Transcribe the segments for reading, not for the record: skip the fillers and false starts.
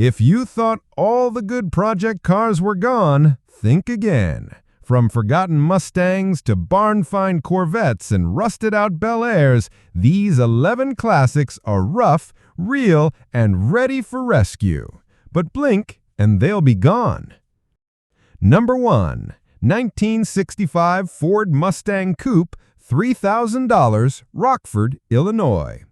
If you thought all the good project cars were gone, think again. From forgotten Mustangs to barn-find Corvettes and rusted-out Bel Airs, these 11 classics are rough, real, and ready for rescue. But blink, and they'll be gone. Number 1. 1965 Ford Mustang Coupe, $3,000, Rockford, Illinois.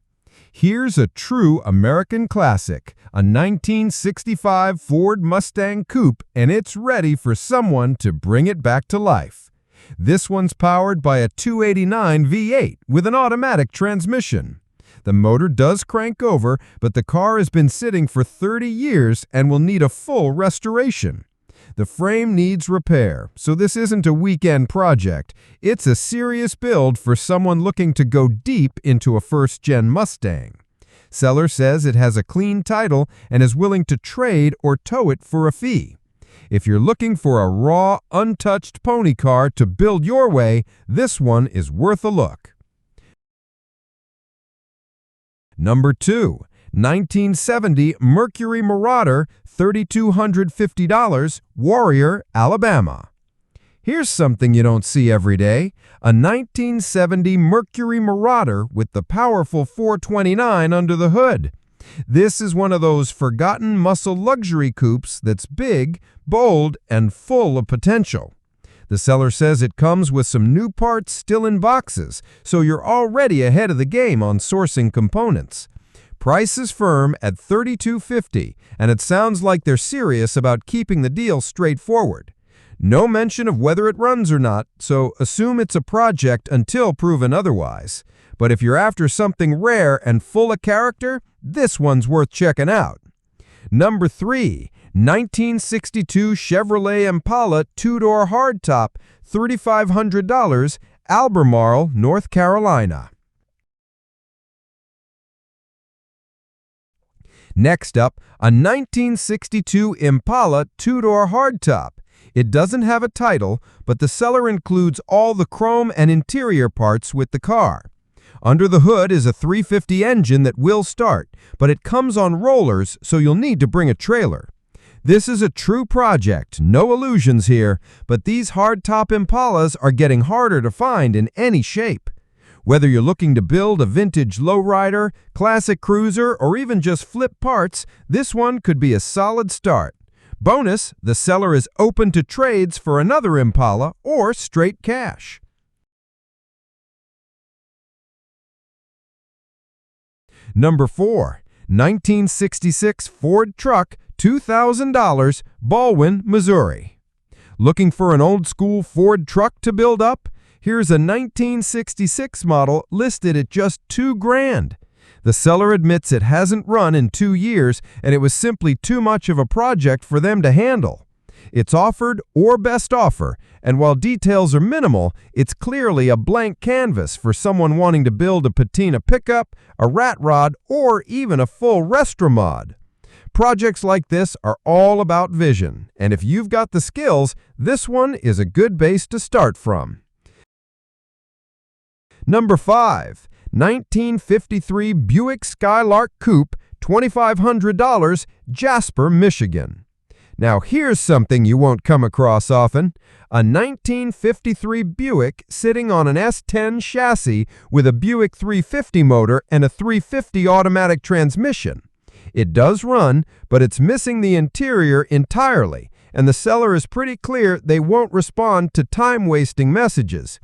Here's a true American classic, a 1965 Ford Mustang Coupe, and it's ready for someone to bring it back to life. This one's powered by a 289 V8 with an automatic transmission. The motor does crank over, but the car has been sitting for 30 years and will need a full restoration. The frame needs repair, so this isn't a weekend project. It's a serious build for someone looking to go deep into a first-gen Mustang. Seller says it has a clean title and is willing to trade or tow it for a fee. If you're looking for a raw, untouched pony car to build your way, this one is worth a look. Number 2. 1970 Mercury Marauder, $3,250, Warrior, Alabama. Here's something you don't see every day, a 1970 Mercury Marauder with the powerful 429 under the hood. This is one of those forgotten muscle luxury coupes that's big, bold, and full of potential. The seller says it comes with some new parts still in boxes, so you're already ahead of the game on sourcing components. Price is firm at $3,250, and it sounds like they're serious about keeping the deal straightforward. No mention of whether it runs or not, so assume it's a project until proven otherwise. But if you're after something rare and full of character, this one's worth checking out. Number 3. 1962 Chevrolet Impala two-door hardtop, $3,500, Albemarle, North Carolina. Next up, a 1962 Impala two-door hardtop. It doesn't have a title, but the seller includes all the chrome and interior parts with the car. Under the hood is a 350 engine that will start, but it comes on rollers, so you'll need to bring a trailer. This is a true project, no illusions here, but these hardtop Impalas are getting harder to find in any shape. Whether you're looking to build a vintage lowrider, classic cruiser, or even just flip parts, this one could be a solid start. Bonus, the seller is open to trades for another Impala or straight cash. Number 4. 1966 Ford Truck, $2,000, Baldwin, Missouri. Looking for an old-school Ford truck to build up? Here's a 1966 model listed at just $2,000. The seller admits it hasn't run in 2 years, and it was simply too much of a project for them to handle. It's offered or best offer, and while details are minimal, it's clearly a blank canvas for someone wanting to build a patina pickup, a rat rod, or even a full restromod. Projects like this are all about vision, and if you've got the skills, this one is a good base to start from. Number 5. 1953 Buick Skylark Coupe, $2,500, Jasper, Michigan. Now here's something you won't come across often, a 1953 Buick sitting on an S10 chassis with a Buick 350 motor and a 350 automatic transmission. It does run, but it's missing the interior entirely, and the seller is pretty clear they won't respond to time-wasting messages.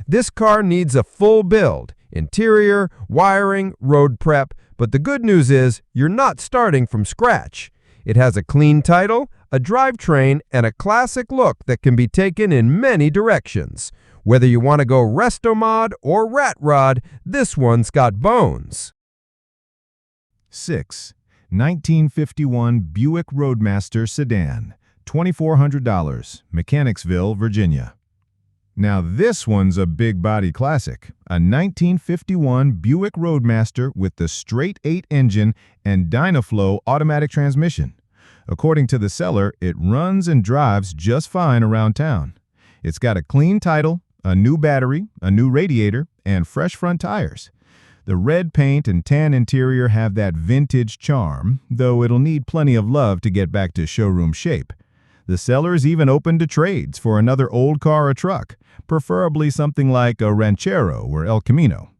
This car needs a full build, interior, wiring, road prep, but the good news is you're not starting from scratch. It has a clean title, a drivetrain, and a classic look that can be taken in many directions. Whether you want to go resto-mod or rat rod, this one's got bones. 6. 1951 Buick Roadmaster Sedan, $2,400, Mechanicsville, Virginia. Now this one's a big body classic, a 1951 Buick Roadmaster with the straight 8 engine and Dynaflow automatic transmission. According to the seller, it runs and drives just fine around town. It's got a clean title, a new battery, a new radiator, and fresh front tires. The red paint and tan interior have that vintage charm, though it'll need plenty of love to get back to showroom shape. The seller's even open to trades for another old car or truck, preferably something like a Ranchero or El Camino.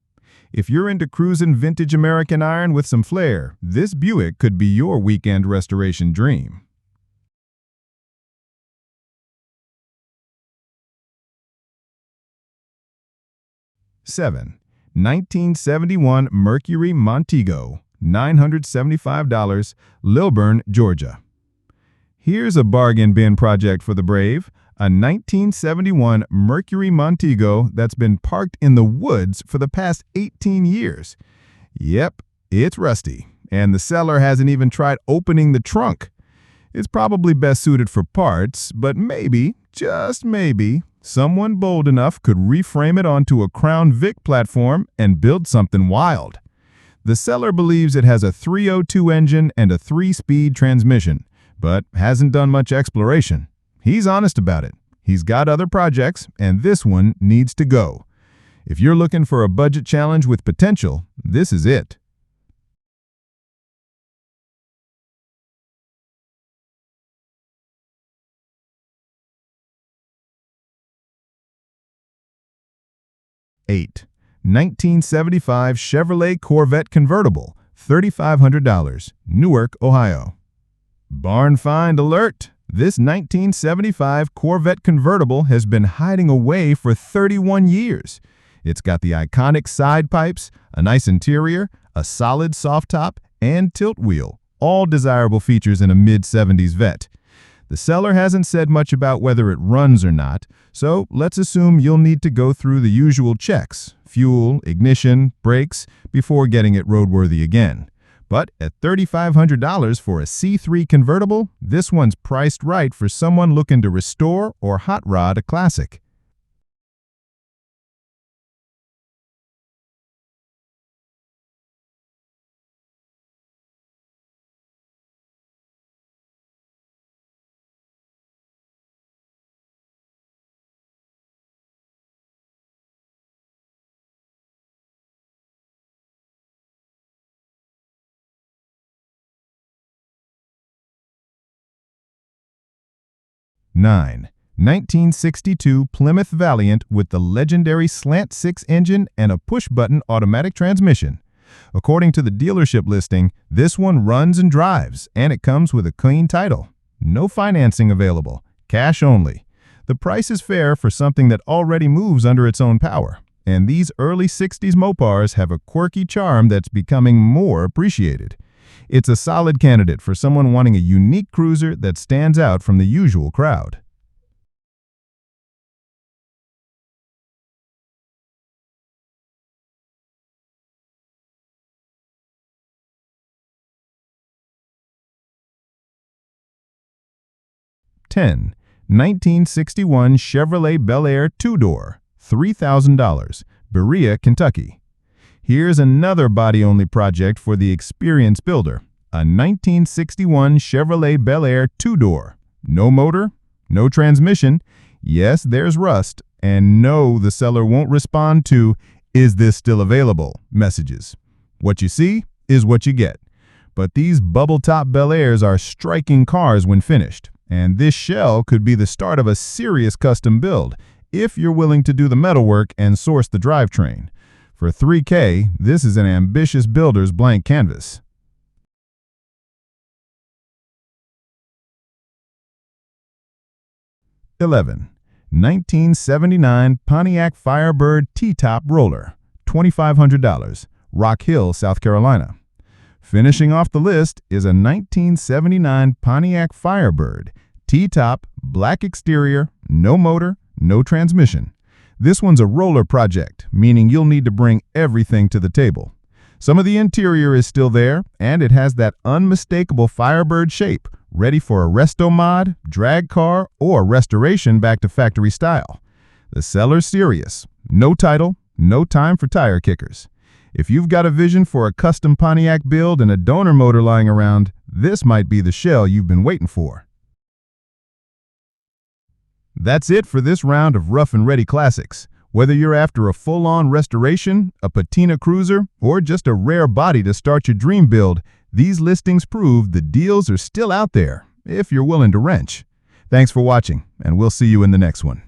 If you're into cruising vintage American iron with some flair, this Buick could be your weekend restoration dream. Seven, 1971 Mercury Montego, $975, Lilburn, Georgia. Here's a bargain bin project for the brave, a 1971 Mercury Montego that's been parked in the woods for the past 18 years. Yep, it's rusty, and the seller hasn't even tried opening the trunk. It's probably best suited for parts, but maybe, just maybe, someone bold enough could reframe it onto a Crown Vic platform and build something wild. The seller believes it has a 302 engine and a 3-speed transmission, but hasn't done much exploration. He's honest about it. He's got other projects, and this one needs to go. If you're looking for a budget challenge with potential, this is it. Eight, 1975 Chevrolet Corvette convertible, $3,500, Newark, Ohio. Barn find alert! This 1975 Corvette convertible has been hiding away for 31 years. It's got the iconic side pipes, a nice interior, a solid soft top, and tilt wheel, all desirable features in a mid-70s Vette. The seller hasn't said much about whether it runs or not, so let's assume you'll need to go through the usual checks, fuel, ignition, brakes, before getting it roadworthy again. But at $3,500 for a C3 convertible, this one's priced right for someone looking to restore or hot rod a classic. Nine, 1962 Plymouth Valiant with the legendary slant 6 engine and a push-button automatic transmission. According to the dealership listing, this one runs and drives, and it comes with a clean title. No financing available, cash only. The price is fair for something that already moves under its own power, and these early 60s Mopars have a quirky charm that's becoming more appreciated. It's a solid candidate for someone wanting a unique cruiser that stands out from the usual crowd. Ten, 1961 Chevrolet Bel Air 2-door, $3,000, Berea, Kentucky. Here's another body-only project for the experienced builder, a 1961 Chevrolet Bel Air 2-door. No motor, no transmission, yes, there's rust, and no, the seller won't respond to, "Is this still available?" messages. What you see is what you get. But these bubble-top Bel Airs are striking cars when finished, and this shell could be the start of a serious custom build, if you're willing to do the metalwork and source the drivetrain. For $3K, this is an ambitious builder's blank canvas. $11, 1979 Pontiac Firebird T-top roller, $2,500, Rock Hill, South Carolina. Finishing off the list is a 1979 Pontiac Firebird T-top, black exterior, no motor, no transmission. This one's a roller project, meaning you'll need to bring everything to the table. Some of the interior is still there, and it has that unmistakable Firebird shape, ready for a resto mod, drag car, or restoration back to factory style. The seller's serious. No title, no time for tire kickers. If you've got a vision for a custom Pontiac build and a donor motor lying around, this might be the shell you've been waiting for. That's it for this round of Rough and Ready Classics. Whether you're after a full-on restoration, a patina cruiser, or just a rare body to start your dream build, these listings prove the deals are still out there if you're willing to wrench. Thanks for watching, and we'll see you in the next one.